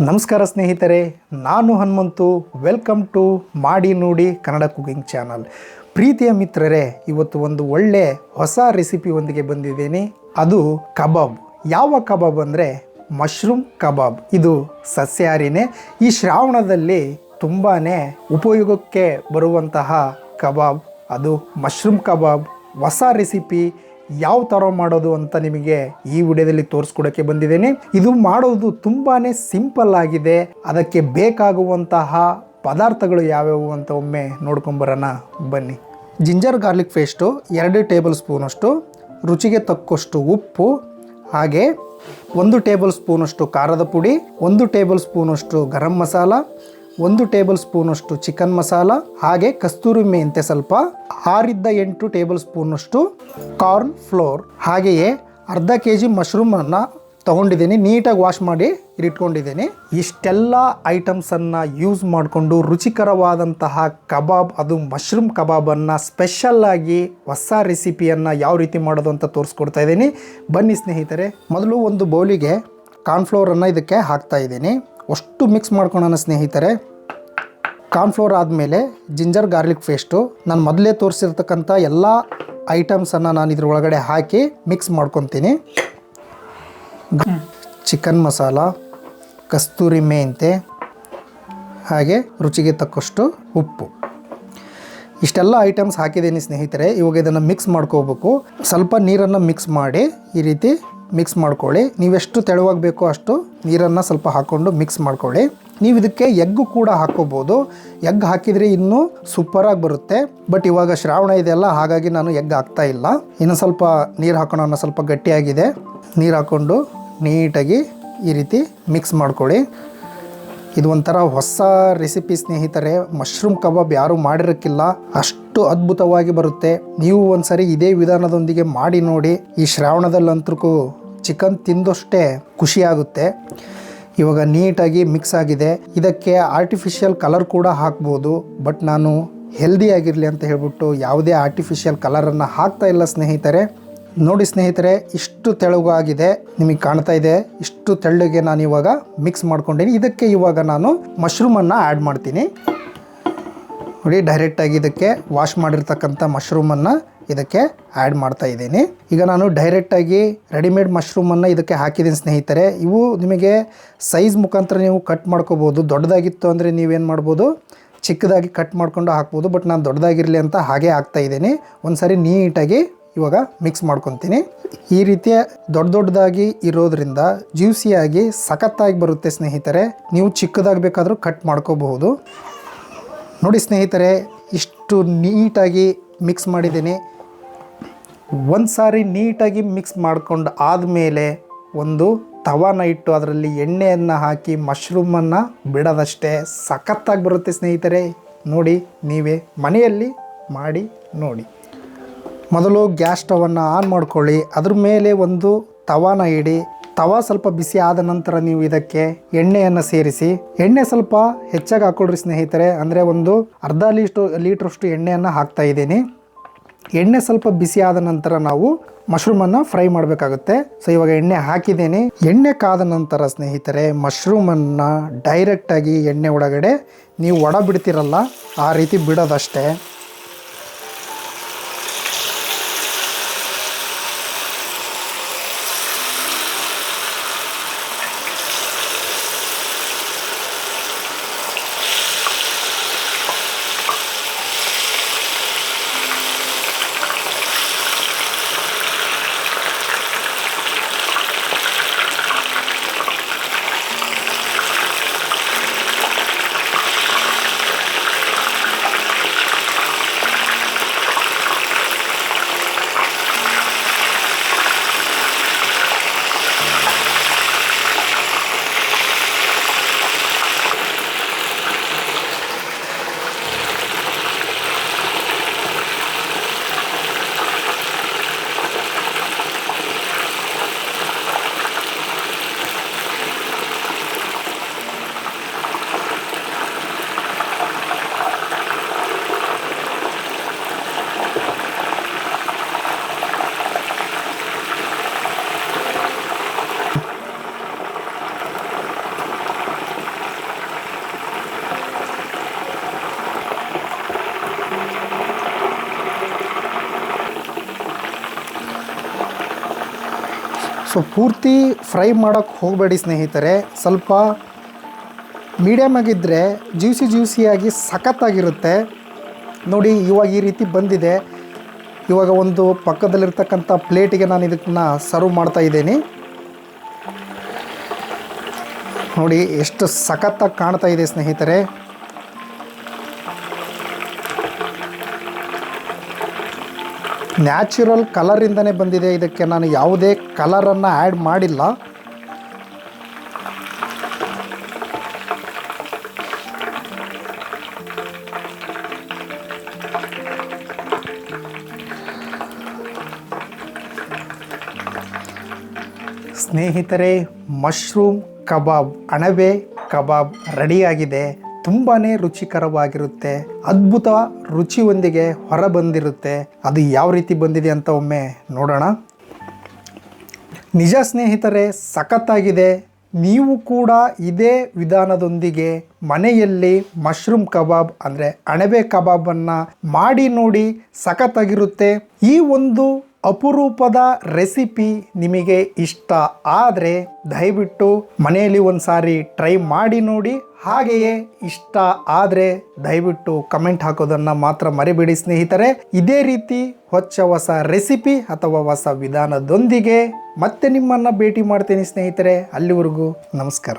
ನಮಸ್ಕಾರ ಸ್ನೇಹಿತರೆ, ನಾನು ಹನುಮಂತು. ವೆಲ್ಕಮ್ ಟು ಮಾಡಿ ನೋಡಿ ಕನ್ನಡ ಕುಕಿಂಗ್ ಚಾನಲ್. ಪ್ರೀತಿಯ ಮಿತ್ರರೇ, ಇವತ್ತು ಒಂದು ಒಳ್ಳೆ ಹೊಸ ರೆಸಿಪಿ ಒಂದಿಗೆ ಬಂದಿದ್ದೀನಿ. ಅದು ಕಬಾಬ್. ಯಾವ ಕಬಾಬ್ ಅಂದರೆ ಮಶ್ರೂಮ್ ಕಬಾಬ್. ಇದು ಸಸ್ಯಾಹಾರಿನೇ. ಈ ಶ್ರಾವಣದಲ್ಲಿ ತುಂಬಾ ಉಪಯೋಗಕ್ಕೆ ಬರುವಂತಹ ಕಬಾಬ್ ಅದು ಮಶ್ರೂಮ್ ಕಬಾಬ್. ಹೊಸ ರೆಸಿಪಿ ಯಾವ ಥರ ಮಾಡೋದು ಅಂತ ನಿಮಗೆ ಈ ವಿಡಿಯೋದಲ್ಲಿ ತೋರಿಸ್ಕೊಡೋಕ್ಕೆ ಬಂದಿದ್ದೇನೆ. ಇದು ಮಾಡೋದು ತುಂಬಾ ಸಿಂಪಲ್ ಆಗಿದೆ. ಅದಕ್ಕೆ ಬೇಕಾಗುವಂತಹ ಪದಾರ್ಥಗಳು ಯಾವ್ಯಾವು ಅಂತ ಒಮ್ಮೆ ನೋಡ್ಕೊಂಬರೋಣ ಬನ್ನಿ. ಜಿಂಜರ್ ಗಾರ್ಲಿಕ್ ಪೇಸ್ಟು 2 ಟೇಬಲ್ ಸ್ಪೂನಷ್ಟು, ರುಚಿಗೆ ತಕ್ಕಷ್ಟು ಉಪ್ಪು, ಹಾಗೆ 1 ಟೇಬಲ್ ಸ್ಪೂನಷ್ಟು ಖಾರದ ಪುಡಿ, 1 ಟೇಬಲ್ ಸ್ಪೂನಷ್ಟು ಗರಂ ಮಸಾಲ, 1 ಟೇಬಲ್ ಸ್ಪೂನಷ್ಟು ಚಿಕನ್ ಮಸಾಲ, ಹಾಗೆ ಕಸ್ತೂರಿ ಮೆಂತೆ ಸ್ವಲ್ಪ, 6-8 ಟೇಬಲ್ ಸ್ಪೂನಷ್ಟು ಕಾರ್ನ್ ಫ್ಲೋರ್, ಹಾಗೆಯೇ ಅರ್ಧ kg ಮಶ್ರೂಮನ್ನು ತೊಗೊಂಡಿದ್ದೀನಿ. ನೀಟಾಗಿ ವಾಶ್ ಮಾಡಿ ಇಟ್ಕೊಂಡಿದ್ದೀನಿ. ಇಷ್ಟೆಲ್ಲ ಐಟಮ್ಸನ್ನು ಯೂಸ್ ಮಾಡಿಕೊಂಡು ರುಚಿಕರವಾದಂತಹ ಕಬಾಬ್, ಅದು ಮಶ್ರೂಮ್ ಕಬಾಬನ್ನು ಸ್ಪೆಷಲ್ಲಾಗಿ ಹೊಸ ರೆಸಿಪಿಯನ್ನು ಯಾವ ರೀತಿ ಮಾಡೋದು ಅಂತ ತೋರಿಸ್ಕೊಡ್ತಾ ಇದ್ದೀನಿ. ಬನ್ನಿ ಸ್ನೇಹಿತರೆ. ಮೊದಲು ಒಂದು ಬೌಲಿಗೆ ಕಾರ್ನ್ಫ್ಲೋರನ್ನು ಇದಕ್ಕೆ ಹಾಕ್ತಾ ಇದ್ದೀನಿ. ಅಷ್ಟು ಮಿಕ್ಸ್ ಮಾಡ್ಕೊಳ್ಳೋಣ ಸ್ನೇಹಿತರೆ. ಕಾರ್ನ್ಫ್ಲೋರ್ ಆದಮೇಲೆ ಜಿಂಜರ್ ಗಾರ್ಲಿಕ್ ಪೇಸ್ಟು ನಾನು ಮೊದಲೇ ತೋರಿಸಿರ್ತಕ್ಕಂಥ ಎಲ್ಲ ಐಟಮ್ಸನ್ನು ನಾನು ಇದ್ರ ಒಳಗಡೆ ಹಾಕಿ ಮಿಕ್ಸ್ ಮಾಡ್ಕೊತೀನಿ. ಚಿಕನ್ ಮಸಾಲ, ಕಸ್ತೂರಿ ಮೆಂತೆ, ಹಾಗೆ ರುಚಿಗೆ ತಕ್ಕಷ್ಟು ಉಪ್ಪು, ಇಷ್ಟೆಲ್ಲ ಐಟಮ್ಸ್ ಹಾಕಿದ್ದೀನಿ ಸ್ನೇಹಿತರೆ. ಇವಾಗ ಇದನ್ನು ಮಿಕ್ಸ್ ಮಾಡ್ಕೋಬೇಕು. ಸ್ವಲ್ಪ ನೀರನ್ನು ಮಿಕ್ಸ್ ಮಾಡಿ ಈ ರೀತಿ ಮಿಕ್ಸ್ ಮಾಡ್ಕೊಳ್ಳಿ. ನೀವೆಷ್ಟು ತೆಳುವಾಗಿ ಬೇಕೋ ಅಷ್ಟು ನೀರನ್ನು ಸ್ವಲ್ಪ ಹಾಕ್ಕೊಂಡು ಮಿಕ್ಸ್ ಮಾಡ್ಕೊಳ್ಳಿ. ನೀವು ಇದಕ್ಕೆ ಎಗ್ಗು ಕೂಡ ಹಾಕ್ಕೋಬೋದು. ಎಗ್ ಹಾಕಿದರೆ ಇನ್ನೂ ಸೂಪರಾಗಿ ಬರುತ್ತೆ. ಬಟ್ ಇವಾಗ ಶ್ರಾವಣ ಇದೆಯಲ್ಲ, ಹಾಗಾಗಿ ನಾನು ಎಗ್ ಹಾಕ್ತಾ ಇಲ್ಲ. ಇನ್ನು ಸ್ವಲ್ಪ ನೀರು ಹಾಕೋಣ. ಸ್ವಲ್ಪ ಗಟ್ಟಿಯಾಗಿದೆ. ನೀರು ಹಾಕ್ಕೊಂಡು ನೀಟಾಗಿ ಈ ರೀತಿ ಮಿಕ್ಸ್ ಮಾಡ್ಕೊಳ್ಳಿ. ಇದು ಒಂಥರ ಹೊಸ ರೆಸಿಪಿ ಸ್ನೇಹಿತರೆ. ಮಶ್ರೂಮ್ ಕಬಾಬ್ ಯಾರೂ ಮಾಡಿರೋಕ್ಕಿಲ್ಲ, ಅಷ್ಟು ಅದ್ಭುತವಾಗಿ ಬರುತ್ತೆ. ನೀವು ಒಂದ್ಸರಿ ಇದೇ ವಿಧಾನದೊಂದಿಗೆ ಮಾಡಿ ನೋಡಿ. ಈ ಶ್ರಾವಣದಲ್ಲಂತೂ ಚಿಕನ್ ತಿಂದಷ್ಟೇ ಖುಷಿಯಾಗುತ್ತೆ. ಇವಾಗ ನೀಟಾಗಿ ಮಿಕ್ಸ್ ಆಗಿದೆ. ಇದಕ್ಕೆ ಆರ್ಟಿಫಿಷಿಯಲ್ ಕಲರ್ ಕೂಡ ಹಾಕ್ಬೋದು, ಬಟ್ ನಾನು ಹೆಲ್ದಿ ಆಗಿರಲಿ ಅಂತ ಹೇಳ್ಬಿಟ್ಟು ಯಾವುದೇ ಆರ್ಟಿಫಿಷಿಯಲ್ ಕಲರನ್ನು ಹಾಕ್ತಾ ಇಲ್ಲ ಸ್ನೇಹಿತರೆ. ನೋಡಿ ಸ್ನೇಹಿತರೆ, ಇಷ್ಟು ತೆಳುವಾಗಿದೆ, ನಿಮಗೆ ಕಾಣ್ತಾ ಇದೆ. ಇಷ್ಟು ತೆಳ್ಳಗೆ ನಾನು ಇವಾಗ ಮಿಕ್ಸ್ ಮಾಡ್ಕೊಂಡೀನಿ. ಇದಕ್ಕೆ ಇವಾಗ ನಾನು ಮಶ್ರೂಮನ್ನು ಆ್ಯಡ್ ಮಾಡ್ತೀನಿ. ನೋಡಿ, ಡೈರೆಕ್ಟಾಗಿ ಇದಕ್ಕೆ ವಾಶ್ ಮಾಡಿರ್ತಕ್ಕಂಥ ಮಶ್ರೂಮನ್ನು ಇದಕ್ಕೆ ಆ್ಯಡ್ ಮಾಡ್ತಾ ಇದ್ದೀನಿ. ಈಗ ನಾನು ಡೈರೆಕ್ಟಾಗಿ ರೆಡಿಮೇಡ್ ಮಶ್ರೂಮನ್ನು ಇದಕ್ಕೆ ಹಾಕಿದ್ದೀನಿ ಸ್ನೇಹಿತರೆ. ಇವು ನಿಮಗೆ ಸೈಜ್ ಮುಖಾಂತರ ನೀವು ಕಟ್ ಮಾಡ್ಕೋಬೋದು. ದೊಡ್ಡದಾಗಿತ್ತು ಅಂದರೆ ನೀವೇನು ಮಾಡ್ಬೋದು, ಚಿಕ್ಕದಾಗಿ ಕಟ್ ಮಾಡ್ಕೊಂಡು ಹಾಕ್ಬೋದು. ಬಟ್ ನಾನು ದೊಡ್ಡದಾಗಿರಲಿ ಅಂತ ಹಾಗೆ ಹಾಕ್ತಾ ಇದ್ದೀನಿ. ಒಂದು ಸಾರಿ ನೀಟಾಗಿ ಇವಾಗ ಮಿಕ್ಸ್ ಮಾಡ್ಕೊತೀನಿ. ಈ ರೀತಿಯ ದೊಡ್ಡದಾಗಿ ಇರೋದ್ರಿಂದ ಜ್ಯೂಸಿಯಾಗಿ ಸಖತ್ತಾಗಿ ಬರುತ್ತೆ ಸ್ನೇಹಿತರೆ. ನೀವು ಚಿಕ್ಕದಾಗಿ ಬೇಕಾದರೂ ಕಟ್ ಮಾಡ್ಕೋಬಹುದು. ನೋಡಿ ಸ್ನೇಹಿತರೆ, ಇಷ್ಟು ನೀಟಾಗಿ ಮಿಕ್ಸ್ ಮಾಡಿದ್ದೀನಿ. ಒಂದು ಸಾರಿ ನೀಟಾಗಿ ಮಿಕ್ಸ್ ಮಾಡ್ಕೊಂಡು ಆದಮೇಲೆ ಒಂದು ತವಾನ ಇಟ್ಟು ಅದರಲ್ಲಿ ಎಣ್ಣೆಯನ್ನು ಹಾಕಿ ಮಶ್ರೂಮನ್ನು ಬಿಡೋದಷ್ಟೇ. ಸಖತ್ತಾಗಿ ಬರುತ್ತೆ ಸ್ನೇಹಿತರೆ. ನೋಡಿ, ನೀವೇ ಮನೆಯಲ್ಲಿ ಮಾಡಿ ನೋಡಿ. ಮೊದಲು ಗ್ಯಾಸ್ ಸ್ಟವನ್ನು ಆನ್ ಮಾಡ್ಕೊಳ್ಳಿ. ಅದ್ರ ಮೇಲೆ ಒಂದು ತವಾನ ಇಡಿ. ತವಾ ಸ್ವಲ್ಪ ಬಿಸಿ ಆದ ನಂತರ ನೀವು ಇದಕ್ಕೆ ಎಣ್ಣೆಯನ್ನು ಸೇರಿಸಿ. ಎಣ್ಣೆ ಸ್ವಲ್ಪ ಹೆಚ್ಚಾಗಿ ಹಾಕ್ಕೊಳ್ರಿ ಸ್ನೇಹಿತರೆ. ಅಂದರೆ ಒಂದು ಅರ್ಧ ಲೀಟ್ರಷ್ಟು ಎಣ್ಣೆಯನ್ನು ಹಾಕ್ತಾ ಇದ್ದೀನಿ. ಎಣ್ಣೆ ಸ್ವಲ್ಪ ಬಿಸಿ ಆದ ನಂತರ ನಾವು ಮಶ್ರೂಮನ್ನು ಫ್ರೈ ಮಾಡಬೇಕಾಗುತ್ತೆ. ಸೊ ಇವಾಗ ಎಣ್ಣೆ ಹಾಕಿದ್ದೀನಿ. ಎಣ್ಣೆ ಕಾದ ನಂತರ ಸ್ನೇಹಿತರೆ, ಮಶ್ರೂಮನ್ನು ಡೈರೆಕ್ಟಾಗಿ ಎಣ್ಣೆ ಒಳಗಡೆ ನೀವು ಒಡ ಬಿಡ್ತಿರಲ್ಲ, ಆ ರೀತಿ ಬಿಡೋದಷ್ಟೇ. ಸೊ ಪೂರ್ತಿ ಫ್ರೈ ಮಾಡೋಕ್ಕೆ ಹೋಗಬೇಡಿ ಸ್ನೇಹಿತರೆ, ಸ್ವಲ್ಪ ಮೀಡಿಯಮ್ ಆಗಿದ್ದರೆ ಜ್ಯೂಸಿಯಾಗಿ ಸಖತ್ತಾಗಿರುತ್ತೆ. ನೋಡಿ ಇವಾಗ ಈ ರೀತಿ ಬಂದಿದೆ. ಇವಾಗ ಒಂದು ಪಕ್ಕದಲ್ಲಿರ್ತಕ್ಕಂಥ ಪ್ಲೇಟಿಗೆ ನಾನು ಇದನ್ನು ಸರ್ವ್ ಮಾಡ್ತಾ ಇದ್ದೀನಿ. ನೋಡಿ ಎಷ್ಟು ಸಖತ್ತಾಗಿ ಕಾಣ್ತಾ ಇದೆ ಸ್ನೇಹಿತರೆ. ನ್ಯಾಚುರಲ್ ಕಲರಿಂದನೇ ಬಂದಿದೆ, ಇದಕ್ಕೆ ನಾನು ಯಾವುದೇ ಕಲರನ್ನು ಆ್ಯಡ್ ಮಾಡಿಲ್ಲ. ಸ್ನೇಹಿತರೆ, ಮಶ್ರೂಮ್ ಕಬಾಬ್, ಅಣಬೆ ಕಬಾಬ್ ರೆಡಿಯಾಗಿದೆ. ತುಂಬಾ ರುಚಿಕರವಾಗಿರುತ್ತೆ, ಅದ್ಭುತ ರುಚಿಯೊಂದಿಗೆ ಹೊರ ಬಂದಿರುತ್ತೆ. ಅದು ಯಾವ ರೀತಿ ಬಂದಿದೆ ಅಂತ ಒಮ್ಮೆ ನೋಡೋಣ. ನಿಜ ಸ್ನೇಹಿತರೆ, ಸಖತ್ತಾಗಿದೆ. ನೀವು ಕೂಡ ಇದೇ ವಿಧಾನದೊಂದಿಗೆ ಮನೆಯಲ್ಲಿ ಮಶ್ರೂಮ್ ಕಬಾಬ್ ಅಂದರೆ ಅಣಬೆ ಕಬಾಬನ್ನು ಮಾಡಿ ನೋಡಿ, ಸಖತ್ತಾಗಿರುತ್ತೆ. ಈ ಒಂದು ಅಪರೂಪದ ರೆಸಿಪಿ ನಿಮಗೆ ಇಷ್ಟ ಆದರೆ ದಯವಿಟ್ಟು ಮನೆಯಲ್ಲಿ ಒಂದು ಸಾರಿ ಟ್ರೈ ಮಾಡಿ ನೋಡಿ. ಹಾಗೆಯೇ ಇಷ್ಟ ಆದರೆ ದಯವಿಟ್ಟು ಕಮೆಂಟ್ ಹಾಕೋದನ್ನು ಮಾತ್ರ ಮರಿಬೇಡಿ ಸ್ನೇಹಿತರೆ. ಇದೇ ರೀತಿ ಹೊಸ ರೆಸಿಪಿ ಅಥವಾ ಹೊಸ ವಿಧಾನದೊಂದಿಗೆ ಮತ್ತೆ ನಿಮ್ಮನ್ನು ಭೇಟಿ ಮಾಡ್ತೀನಿ ಸ್ನೇಹಿತರೆ. ಅಲ್ಲಿವರೆಗೂ ನಮಸ್ಕಾರ.